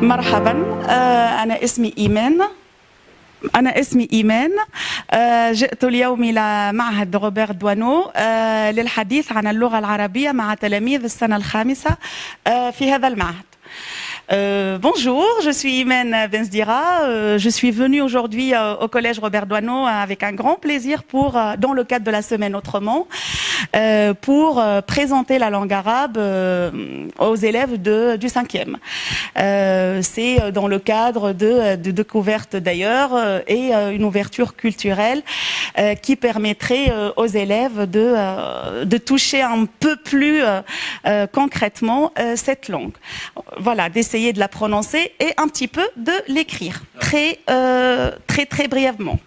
مرحبا أنا اسمي إيمان جئت اليوم إلى معهد روبير دوانو للحديث عن اللغة العربية مع تلاميذ السنة الخامسة في هذا المعهد. Bonjour, je suis Imen Bensdira. Je suis venue aujourd'hui au collège Robert Doisneau avec un grand plaisir dans le cadre de la semaine autrement, pour présenter la langue arabe aux élèves du 5e. C'est dans le cadre de découverte d'ailleurs et une ouverture culturelle qui permettrait aux élèves de toucher un peu plus concrètement cette langue. Voilà, d'essayer de la prononcer et un petit peu de l'écrire, très brièvement.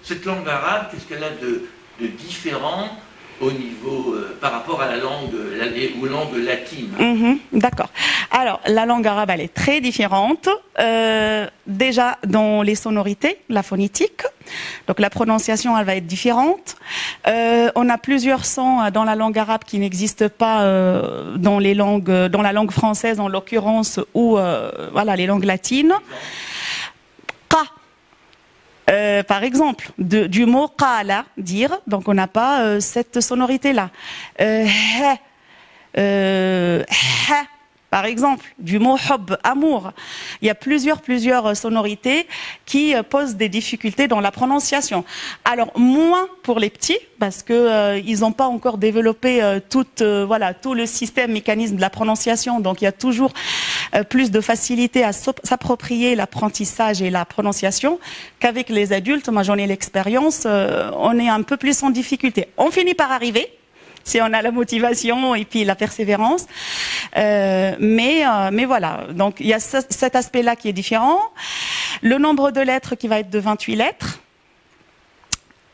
Cette langue arabe, qu'est-ce qu'elle a de différent au niveau, par rapport à la langue, aux langues latines? D'accord. Alors, la langue arabe, elle est très différente. Déjà, dans les sonorités, la phonétique. Donc, la prononciation, elle va être différente. On a plusieurs sons dans la langue arabe qui n'existent pas dans la langue française, en l'occurrence, ou voilà, les langues latines. Par exemple, du mot qala, dire, donc on n'a pas cette sonorité-là. Par exemple, du mot hub, amour. Il y a plusieurs sonorités qui posent des difficultés dans la prononciation. Alors, moins pour les petits, parce que ils n'ont pas encore développé tout le système, mécanisme de la prononciation. Donc, il y a toujours plus de facilité à s'approprier l'apprentissage et la prononciation qu'avec les adultes. Moi, j'en ai l'expérience. On est un peu plus en difficulté. On finit par arriver, si on a la motivation et puis la persévérance. Mais voilà, donc il y a cet aspect-là qui est différent. Le nombre de lettres qui va être de 28 lettres.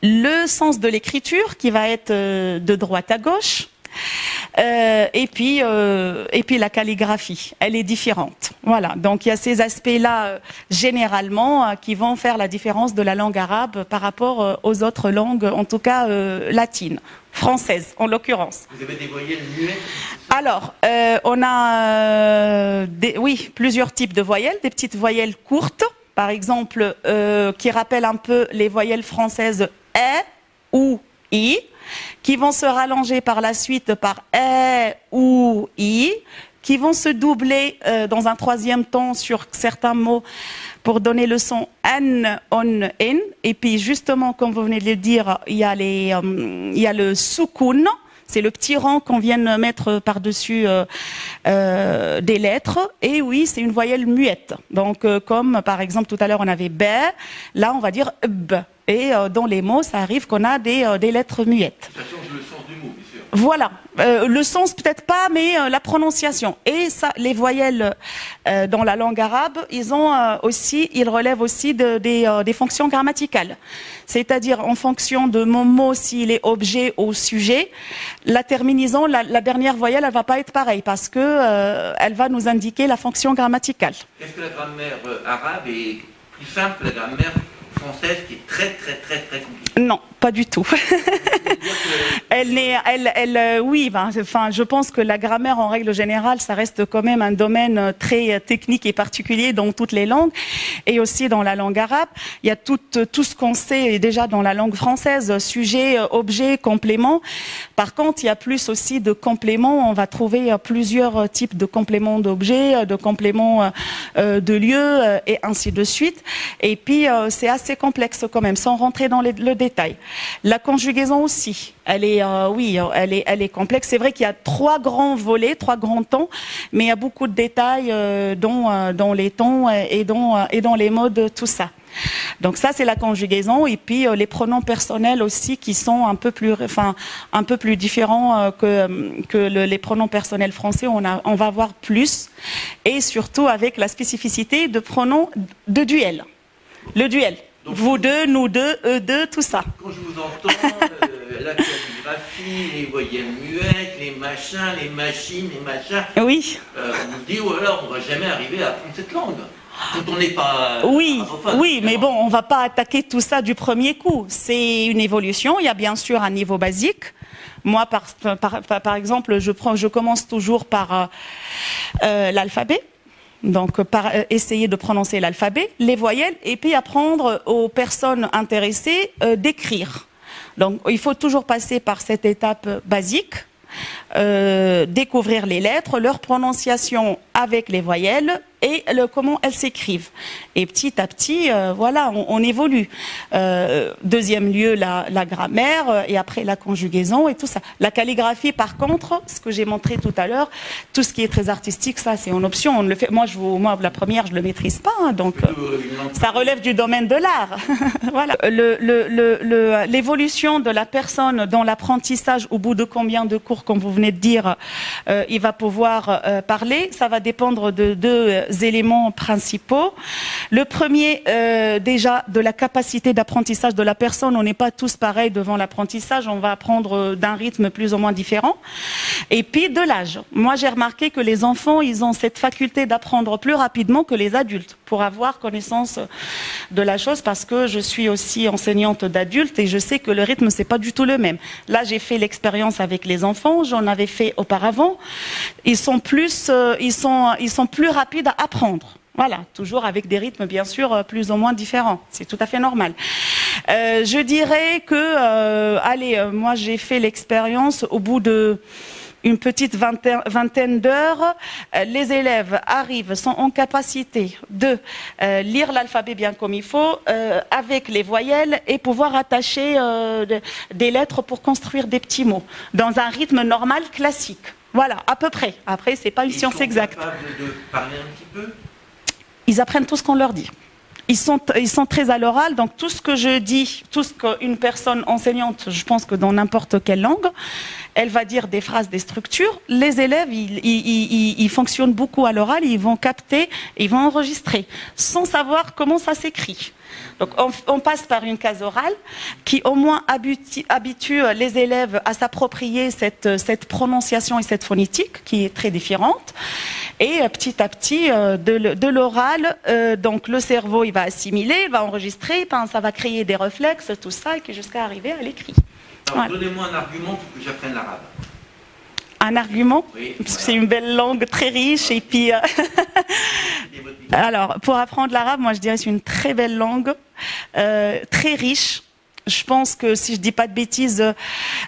Le sens de l'écriture qui va être de droite à gauche. Et puis la calligraphie, elle est différente. Voilà, donc il y a ces aspects-là généralement qui vont faire la différence de la langue arabe par rapport aux autres langues, en tout cas latines, françaises en l'occurrence. Vous avez des voyelles muettes? Alors, on a plusieurs types de voyelles, des petites voyelles courtes, par exemple, qui rappellent un peu les voyelles françaises e ou i, qui vont se rallonger par la suite par e ou i, qui vont se doubler dans un troisième temps sur certains mots pour donner le son n, on, n. Et puis justement, comme vous venez de le dire, il y a le soukoun. C'est le petit rang qu'on vient de mettre par-dessus des lettres. Et oui, c'est une voyelle muette. Donc, comme par exemple, tout à l'heure, on avait b, là, on va dire b. Et dans les mots, ça arrive qu'on a des lettres muettes. Ça change le sens du mot, bien sûr. Voilà. Le sens, peut-être pas, mais la prononciation. Et ça, les voyelles dans la langue arabe, ils relèvent aussi des fonctions grammaticales. C'est-à-dire, en fonction de mon mot, s'il est objet ou sujet, la terminaison, la dernière voyelle, elle va pas être pareille parce que elle va nous indiquer la fonction grammaticale. Est-ce que la grammaire arabe est plus simple que la grammaire française qui est très compliquée? Non, pas du tout. Je pense que la grammaire, en règle générale, ça reste quand même un domaine très technique et particulier dans toutes les langues et aussi dans la langue arabe. Il y a tout ce qu'on sait déjà dans la langue française, sujet, objet, complément. Par contre, il y a plus aussi de compléments. On va trouver plusieurs types de compléments d'objets, de compléments de lieux et ainsi de suite. Et puis, c'est assez complexe quand même, sans rentrer dans le détail. La conjugaison aussi, elle est complexe. C'est vrai qu'il y a 3 grands volets, 3 grands temps, mais il y a beaucoup de détails dans les tons et dans les modes, tout ça. Donc ça, c'est la conjugaison. Et puis les pronoms personnels aussi qui sont un peu plus différents que les pronoms personnels français. On va voir plus. Et surtout avec la spécificité de pronoms de duel. Le duel. Donc, vous deux, nous deux, eux deux, tout ça. Quand je vous entends, la calligraphie, les voyelles muettes, les machins, les machines, les machins. Oui. On nous dit, oh là, on va jamais arriver à apprendre cette langue. Quand on n'est pas... Oui, mais bon, on ne va pas attaquer tout ça du premier coup. C'est une évolution. Il y a bien sûr un niveau basique. Moi, par exemple, je commence toujours par l'alphabet. Donc, essayer de prononcer l'alphabet, les voyelles, et puis apprendre aux personnes intéressées d'écrire. Donc, il faut toujours passer par cette étape basique, découvrir les lettres, leur prononciation avec les voyelles et comment elles s'écrivent. Et petit à petit, voilà, on évolue. Deuxième lieu, la grammaire, et après la conjugaison et tout ça. La calligraphie, par contre, ce que j'ai montré tout à l'heure, tout ce qui est très artistique, ça c'est en option. On le fait. Moi, la première, je le maîtrise pas, hein, donc ça relève du domaine de l'art. Voilà. L'évolution de la personne dans l'apprentissage, au bout de combien de cours, comme vous venez de dire, il va pouvoir parler, ça va dépendre de deux éléments principaux. Le premier, déjà, de la capacité d'apprentissage de la personne. On n'est pas tous pareils devant l'apprentissage. On va apprendre d'un rythme plus ou moins différent. Et puis, de l'âge. Moi, j'ai remarqué que les enfants, ils ont cette faculté d'apprendre plus rapidement que les adultes pour avoir connaissance de la chose, parce que je suis aussi enseignante d'adultes et je sais que le rythme, c'est pas du tout le même. Là, j'ai fait l'expérience avec les enfants. J'en avais fait auparavant. Ils sont plus rapides à apprendre. Voilà, toujours avec des rythmes bien sûr plus ou moins différents. C'est tout à fait normal. Je dirais que, moi j'ai fait l'expérience au bout de une petite vingtaine d'heures, les élèves sont en capacité de lire l'alphabet bien comme il faut, avec les voyelles, et pouvoir attacher des lettres pour construire des petits mots, dans un rythme normal, classique. Voilà, à peu près. Après, c'est pas une science exacte. Ils sont capables de parler un petit peu ? Ils apprennent tout ce qu'on leur dit. Ils sont très à l'oral, donc tout ce que je dis, tout ce qu'une personne enseignante, je pense que dans n'importe quelle langue, elle va dire des phrases, des structures. Les élèves, ils fonctionnent beaucoup à l'oral, ils vont capter, ils vont enregistrer, sans savoir comment ça s'écrit. Donc on passe par une case orale qui au moins habitue les élèves à s'approprier cette prononciation et cette phonétique qui est très différente. Et petit à petit, de l'oral, donc le cerveau il va assimiler, il va enregistrer, ça va créer des réflexes, tout ça, et jusqu'à arriver à l'écrit. Alors voilà. Donnez-moi un argument pour que j'apprenne l'arabe. Un argument, oui, parce que c'est une belle langue très riche, et puis alors pour apprendre l'arabe, moi je dirais que c'est une très belle langue, très riche. Je pense que, si je dis pas de bêtises,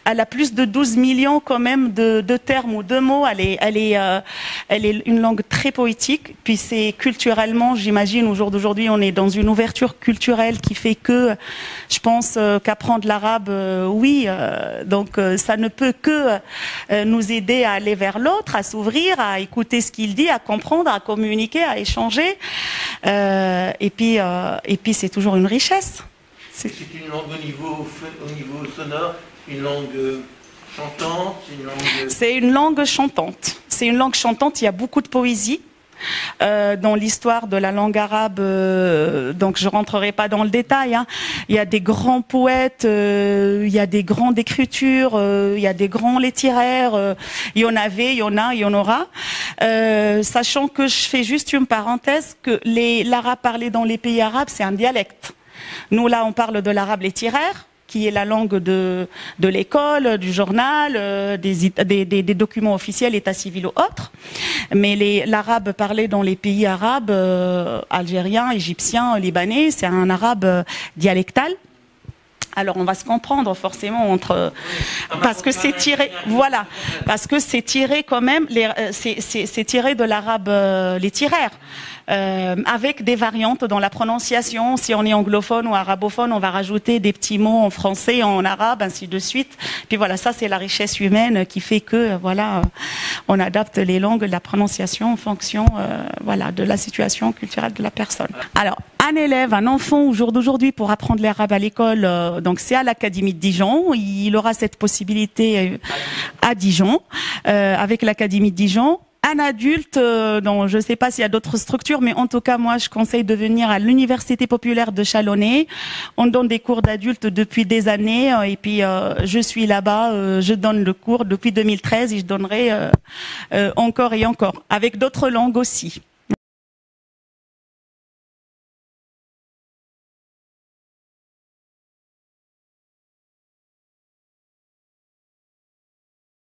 elle a plus de 12 millions quand même de termes ou de mots. Elle est une langue très poétique. Puis c'est culturellement, j'imagine, au jour d'aujourd'hui, on est dans une ouverture culturelle qui fait que, je pense qu'apprendre l'arabe, oui, donc ça ne peut que nous aider à aller vers l'autre, à s'ouvrir, à écouter ce qu'il dit, à comprendre, à communiquer, à échanger. Et puis c'est toujours une richesse. C'est une langue au niveau sonore, une langue chantante, C'est une langue chantante. C'est une langue chantante, il y a beaucoup de poésie. Dans l'histoire de la langue arabe, donc je rentrerai pas dans le détail, hein. Il y a des grands poètes, il y a des grandes écritures, il y a des grands littéraires, il y en avait, il y en a, il y en aura. Sachant que je fais juste une parenthèse, que l'arabe parlé dans les pays arabes, c'est un dialecte. Nous, là, on parle de l'arabe littéraire, qui est la langue de l'école, du journal, des documents officiels, état civil ou autres. Mais l'arabe parlé dans les pays arabes, algériens, égyptiens, libanais, c'est un arabe dialectal. Alors on va se comprendre forcément parce que c'est tiré, voilà, parce que c'est tiré quand même, c'est tiré de l'arabe littéraire. Avec des variantes dans la prononciation. Si on est anglophone ou arabophone, on va rajouter des petits mots en français, en arabe, ainsi de suite. Puis voilà, ça c'est la richesse humaine qui fait que voilà, on adapte les langues, la prononciation en fonction voilà, de la situation culturelle de la personne. Alors, un élève, un enfant au jour d'aujourd'hui pour apprendre l'arabe à l'école, donc c'est à l'Académie de Dijon. Il aura cette possibilité à Dijon, avec l'Académie de Dijon. Un adulte, dont je ne sais pas s'il y a d'autres structures, mais en tout cas, moi, je conseille de venir à l'Université populaire de Chalonnais. On donne des cours d'adultes depuis des années, et puis je suis là-bas, je donne le cours depuis 2013 et je donnerai encore et encore, avec d'autres langues aussi.